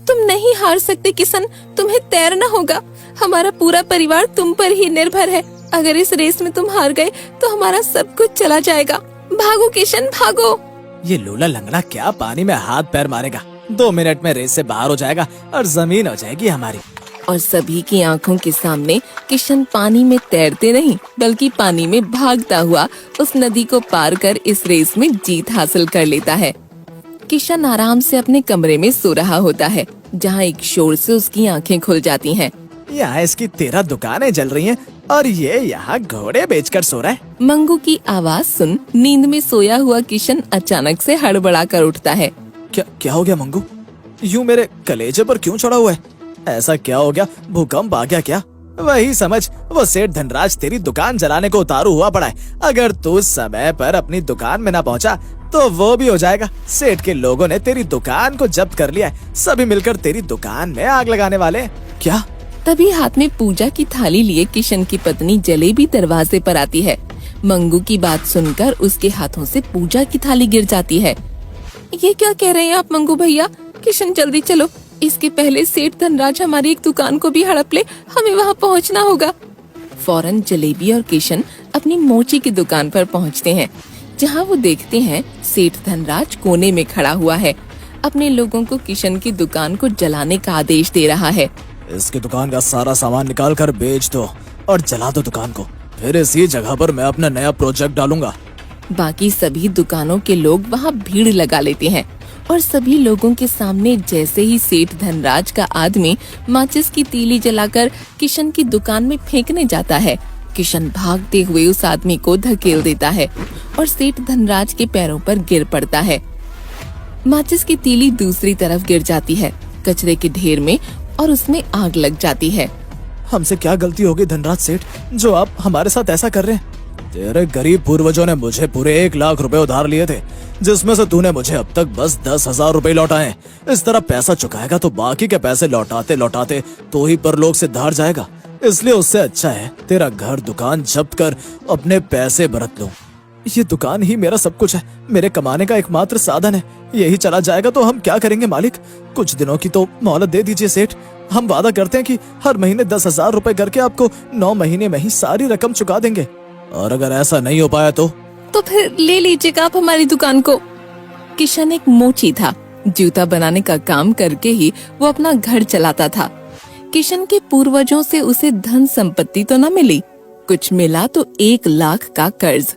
तुम नहीं हार सकते किशन, तुम्हें तैरना होगा। हमारा पूरा परिवार तुम पर ही निर्भर है। अगर इस रेस में तुम हार गए तो हमारा सब कुछ चला जाएगा। भागो किशन, भागो। ये लूला लंगड़ा क्या पानी में हाथ पैर मारेगा? 2 मिनट में रेस से बाहर हो जाएगा और जमीन हो जाएगी हमारी। और सभी की आंखों के सामने किशन पानी में तैरते नहीं बल्कि पानी में भागता हुआ उस नदी को पार कर इस रेस में जीत हासिल कर लेता है। किशन आराम से अपने कमरे में सो रहा होता है, जहाँ एक शोर से उसकी आंखें खुल जाती हैं। यहाँ इसकी 13 दुकानें जल रही हैं और ये यहाँ घोड़े बेचकर सो रहा है। मंगू की आवाज सुन नींद में सोया हुआ किशन अचानक से हड़बड़ा कर उठता है। क्या हो गया मंगू? यूं मेरे कलेजे पर क्यों चढ़ा हुआ है? ऐसा क्या हो गया? भूकंप आ गया क्या? वही समझ, वो सेठ धनराज तेरी दुकान जलाने को उतारू हुआ पड़ा है। अगर तू समय पर अपनी दुकान में ना पहुंचा तो वो भी हो जाएगा। सेठ के लोगों ने तेरी दुकान को जब्त कर लिया है। सभी मिलकर तेरी दुकान में आग लगाने वाले हैं। क्या? तभी हाथ में पूजा की थाली लिए किशन की पत्नी जलेबी दरवाजे पर आती है। मंगू की बात सुनकर उसके हाथों से पूजा की थाली गिर जाती है। ये क्या कह रहे हैं आप मंगू भैया? किशन जल्दी चलो, इसके पहले सेठ धनराज हमारी एक दुकान को भी हड़प ले। हमें वहाँ पहुँचना होगा। फौरन जलेबी और किशन अपनी मोची की दुकान पर पहुँचते हैं, जहाँ वो देखते हैं सेठ धनराज कोने में खड़ा हुआ है। अपने लोगों को किशन की दुकान को जलाने का आदेश दे रहा है। इसकी दुकान का सारा सामान निकाल कर बेच दो और जला दो दुकान को। फिर इसी जगह पर मैं अपना नया प्रोजेक्ट डालूंगा। बाकी सभी दुकानों के लोग वहाँ भीड़ लगा लेते हैं और सभी लोगों के सामने जैसे ही सेठ धनराज का आदमी माचिस की तीली जलाकर किशन की दुकान में फेंकने जाता है, किशन भागते हुए उस आदमी को धकेल देता है और सेठ धनराज के पैरों पर गिर पड़ता है। माचिस की तीली दूसरी तरफ गिर जाती है कचरे के ढेर में और उसमें आग लग जाती है। हमसे क्या गलती हो गई धनराज सेठ, जो आप हमारे साथ ऐसा कर रहे हैं? तेरे गरीब पूर्वजों ने मुझे पूरे 1 लाख रुपए उधार लिए थे, जिसमें से तूने मुझे अब तक बस 10,000 रुपए लौटाए। इस तरह पैसा चुकाएगा तो बाकी के पैसे लौटाते लौटाते तो ही परलोक से धार जाएगा। इसलिए उससे अच्छा है तेरा घर दुकान जब्त कर अपने पैसे बरत लो। ये दुकान ही मेरा सब कुछ है, मेरे कमाने का एकमात्र साधन है। यही चला जाएगा तो हम क्या करेंगे मालिक? कुछ दिनों की तो मोहलत दे दीजिए सेठ। हम वादा करते हैं कि हर महीने 10,000 रुपए करके आपको 9 महीने में ही सारी रकम चुका देंगे। और अगर ऐसा नहीं हो पाया तो फिर ले लीजिएगा आप हमारी दुकान को। किशन एक मोची था। जूता बनाने का काम करके ही वो अपना घर चलाता था। किशन के पूर्वजों से उसे धन संपत्ति तो न मिली, कुछ मिला तो 1 लाख का कर्ज।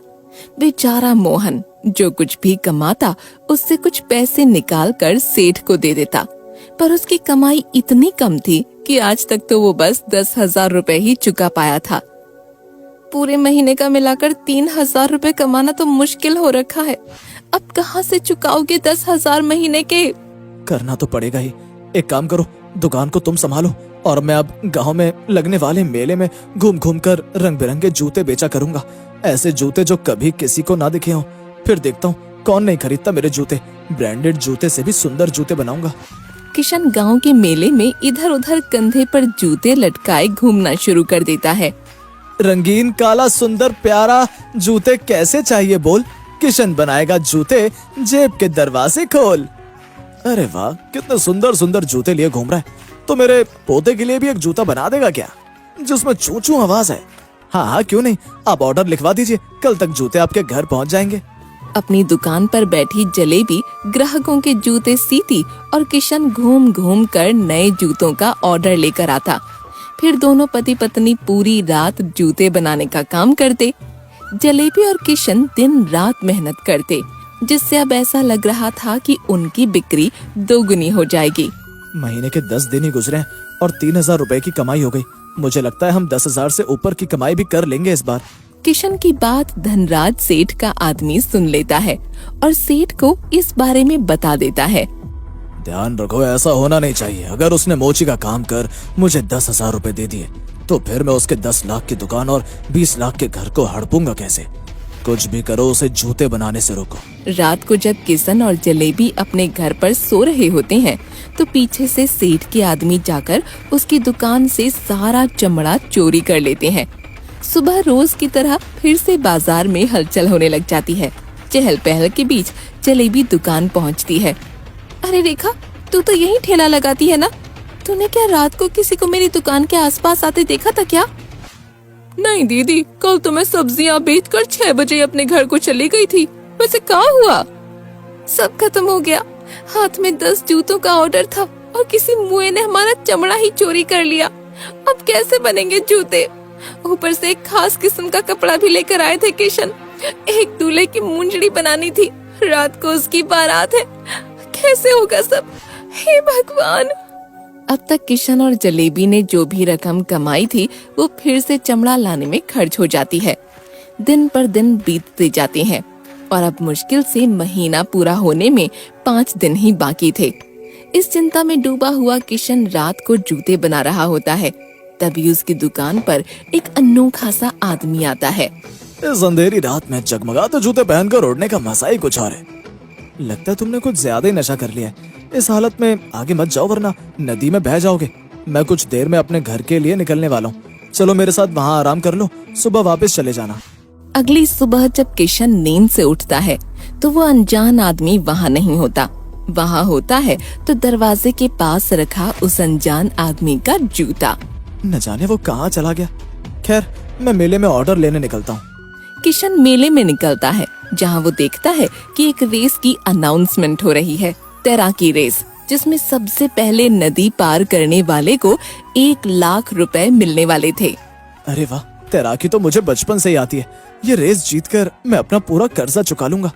बेचारा मोहन जो कुछ भी कमाता उससे कुछ पैसे निकाल कर सेठ को दे देता, पर उसकी कमाई इतनी कम थी कि आज तक तो वो बस 10,000 रुपए ही चुका पाया था। पूरे महीने का मिलाकर 3,000 रुपए कमाना तो मुश्किल हो रखा है। अब कहाँ से चुकाओगे 10,000 महीने के? करना तो पड़ेगा ही। एक काम करो, दुकान को तुम संभालो और मैं अब गांव में लगने वाले मेले में घूम घूम कर रंग बिरंगे जूते बेचा करूंगा। ऐसे जूते जो कभी किसी को ना दिखे हों। फिर देखता हूँ कौन नहीं खरीदता मेरे जूते। ब्रांडेड जूते से भी सुंदर जूते बनाऊंगा। किशन गांव के मेले में इधर उधर कंधे पर जूते लटकाए घूमना शुरू कर देता है। रंगीन काला सुंदर प्यारा जूते कैसे चाहिए बोल? किशन बनाएगा जूते जेब के दरवाजे खोल। अरे वाह, कितने सुंदर सुंदर जूते लिए घूम रहा है। तो मेरे पोते के लिए भी एक जूता बना देगा क्या, जिसमें चू चू आवाज है? हाँ, क्यों नहीं। आप ऑर्डर लिखवा दीजिए, कल तक जूते आपके घर पहुंच जाएंगे। अपनी दुकान पर बैठी जलेबी ग्राहकों के जूते सीती और किशन घूम घूम कर नए जूतों का ऑर्डर लेकर आता। फिर दोनों पति पत्नी पूरी रात जूते बनाने का काम करते। जलेबी और किशन दिन रात मेहनत करते, जिससे अब ऐसा लग रहा था कि उनकी बिक्री 2 गुनी हो जाएगी। महीने के 10 दिन ही गुजरे और 3,000 रुपए की कमाई हो गई। मुझे लगता है हम 10,000 से ऊपर की कमाई भी कर लेंगे इस बार। किशन की बात धनराज सेठ का आदमी सुन लेता है और सेठ को इस बारे में बता देता है। ध्यान रखो, ऐसा होना नहीं चाहिए। अगर उसने मोची का काम कर मुझे 10,000 रुपए दे दिए तो फिर मैं उसके 10 लाख की दुकान और 20 लाख के घर को हड़पूंगा कैसे? कुछ भी करो, उसे जूते बनाने से रोको। रात को जब किशन और जलेबी अपने घर पर सो रहे होते हैं तो पीछे से सेठ के आदमी जाकर उसकी दुकान से सारा चमड़ा चोरी कर लेते हैं। सुबह रोज की तरह फिर से बाजार में हलचल होने लग जाती है। चहल पहल के बीच जलेबी दुकान पहुंचती है। अरे रेखा, तू तो यही ठेला लगाती है ना? तूने क्या रात को किसी को मेरी दुकान के आसपास आते देखा था क्या? नहीं दीदी, कल तो मैं सब्जियां बेचकर 6 बजे अपने घर को चली गई थी। वैसे क्या हुआ? सब खत्म हो गया। हाथ में 10 जूतों का ऑर्डर था और किसी मुए ने हमारा चमड़ा ही चोरी कर लिया। अब कैसे बनेंगे जूते? ऊपर से एक खास किस्म का कपड़ा भी लेकर आए थे किशन। एक दूल्हे की मुंजड़ी बनानी थी, रात को उसकी बारात है। कैसे होगा सब? हे भगवान। अब तक किशन और जलेबी ने जो भी रकम कमाई थी वो फिर से चमड़ा लाने में खर्च हो जाती है। दिन पर दिन बीतते जाते हैं और अब मुश्किल से महीना पूरा होने में 5 दिन ही बाकी थे। इस चिंता में डूबा हुआ किशन रात को जूते बना रहा होता है। तभी उसकी दुकान पर एक अनोखा सा आदमी आता है। इस अंधेरी रात में जगमगाते जूते पहनकर उड़ने का मजा ही कुछ और है। लगता है तुमने कुछ ज्यादा ही नशा कर लिया है। इस हालत में आगे मत जाओ वरना नदी में बह जाओगे। मैं कुछ देर में अपने घर के लिए निकलने वाला हूँ। चलो मेरे साथ वहाँ आराम कर लो, सुबह वापस चले जाना। अगली सुबह जब किशन नींद से उठता है तो वो अनजान आदमी वहाँ नहीं होता। वहाँ होता है तो दरवाजे के पास रखा उस अनजान आदमी का जूता। न जाने वो कहाँ चला गया। खैर, मैं मेले में ऑर्डर लेने निकलता हूँ। किशन मेले में निकलता है जहाँ वो देखता है कि एक रेस की अनाउंसमेंट हो रही है, तैराकी रेस, जिसमें सबसे पहले नदी पार करने वाले को 1 लाख रुपए मिलने वाले थे। अरे वाह, तैराकी तो मुझे बचपन से ही आती है। ये रेस जीतकर मैं अपना पूरा कर्जा चुका लूंगा।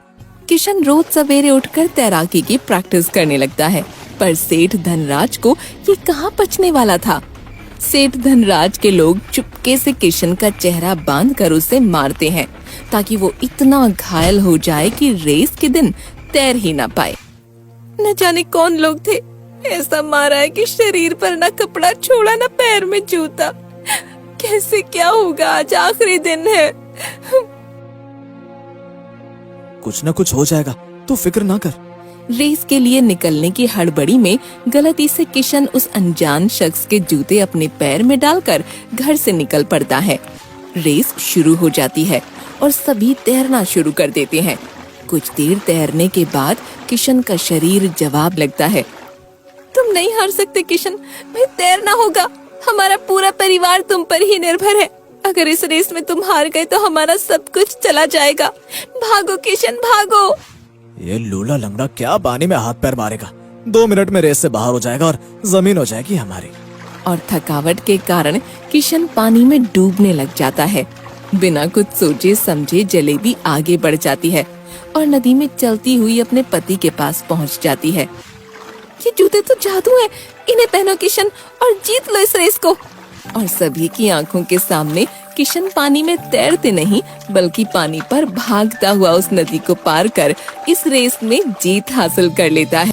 किशन रोज सवेरे उठकर तैराकी की प्रैक्टिस करने लगता है, पर सेठ धनराज को ये कहाँ पचने वाला था। सेठ धनराज के लोग चुपके से किशन का चेहरा बांधकर उसे मारते हैं ताकि वो इतना घायल हो जाए कि रेस के दिन तैर ही ना पाए। न जाने कौन लोग थे, ऐसा मारा है कि शरीर पर ना कपड़ा छोड़ा ना पैर में जूता। कैसे क्या होगा? आज आखिरी दिन है। कुछ न कुछ हो जाएगा, तू फिक्र ना कर। रेस के लिए निकलने की हड़बड़ी में गलती से किशन उस अनजान शख्स के जूते अपने पैर में डालकर घर से निकल पड़ता है। रेस शुरू हो जाती है और सभी तैरना शुरू कर देते हैं। कुछ देर तैरने के बाद किशन का शरीर जवाब लगता है। तुम नहीं हार सकते किशन, भाई तैरना होगा। हमारा पूरा परिवार तुम पर ही निर्भर है। अगर इस रेस में तुम हार गए तो हमारा सब कुछ चला जाएगा। भागो किशन, भागो। ये लूला लंगड़ा क्या पानी में हाथ पैर मारेगा? 2 मिनट में रेस से बाहर हो जाएगा और जमीन हो जाएगी हमारी। और थकावट के कारण किशन पानी में डूबने लग जाता है। बिना कुछ सोचे समझे जलेबी आगे बढ़ जाती है और नदी में चलती हुई अपने पति के पास पहुंच जाती है। ये जूते तो जादू है, इन्हें पहनो किशन और जीत लो इस रेस को। और सभी की आंखों के सामने किशन पानी में तैरते नहीं बल्कि पानी पर भागता हुआ उस नदी को पार कर इस रेस में जीत हासिल कर लेता है।